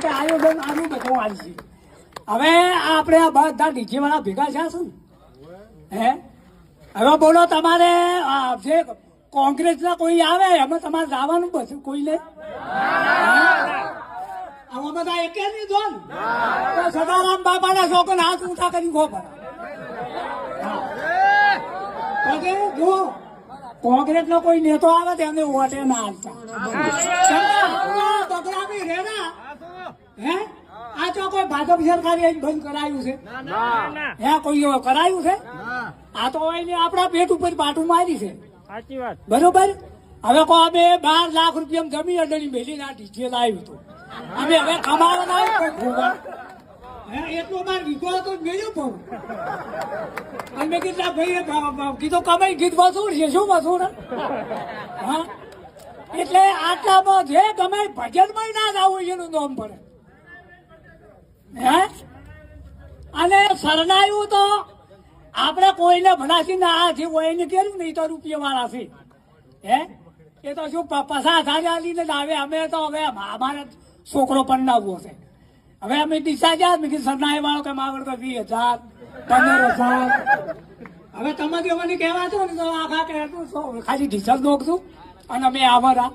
માટે આયોજન આનું બધું આવશે. હવે આપણે આ બધા ડીજે વાળા ભેગા થયા છે ને, હવે બોલો તમારે જે કોંગ્રેસના કોઈ આવે એમાં તમારે જવાનું બધું કોઈને આમાં બધા એક નહીં જો ને સદારામ બાપાના છોકરા હાથ ઊંચા કરી ખોબર જો કોંગ્રેસ નો કોઈ નેતો આવે તેમને વોટે ના આવતા હે આ તો કોઈ ભાજપ સરકારે બંધ કરાયું છે હે કોઈ કરાયું છે આ તો આપણા પેટ ઉપર પાટું મારી છે સાચી વાત બરોબર. હવે કો અમે 12 લાખ રૂપિયા જમીન અડણી મેલી ના ડીજે લાવ્યું હતું અમે હવે કમાવા એટલો બાર વીઘો હતો મેળ્યો પણ અમે કેટલા ભાઈ કીધું કમાઈ ગીત વસૂલ છે શું વસૂલ હા એટલે આટલામાં જે ગમે ભજનમાં ના જ આવું એનું નામ પડે હે. અને સરનાયું તો આપણે કોઈને ભણાશી ના જે હોય એને કર્યું ને એ તો રૂપિયા વાળા છે હે એ તો શું 50,000 લઈને જ આવે. અમે તો હવે અમારે છોકરો પંડાવવો છે. હવે અમે દિશા જ્યાં મેં કીધું સરનાય વાળો કે માગડ તો 20,000 15,000 હવે તમે મને કહેવા છો ને તો આખા કે ખાલી ડીઝલ નોખશું અને અમે અમારા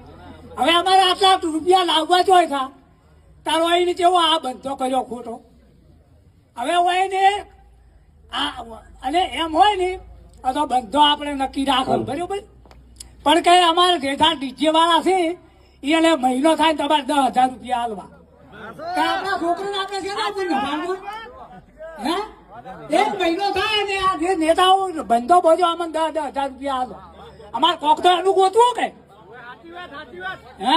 હવે અમારે આટલા રૂપિયા લાવવા જોઈએ હતા તારો એને કેવો આ બંધો કર્યો ખોટો. હવે હોય ને આ અને એમ હોય ને તો બંધો આપણે નક્કી રાખો બરોબર. પણ કઈ અમારે જેઠા ડીજે વાળા છે એને મહિનો થાય ને તમારે 10,000 રૂપિયા હાલવા આપણા છોકરાને આપણે છે હે એક મહિનો થાય ને આ જે નેતાઓ બંધો બોજો આમાં 10,000 રૂપિયા હાલો અમારે કોક તો એનું ગોતવું કે હે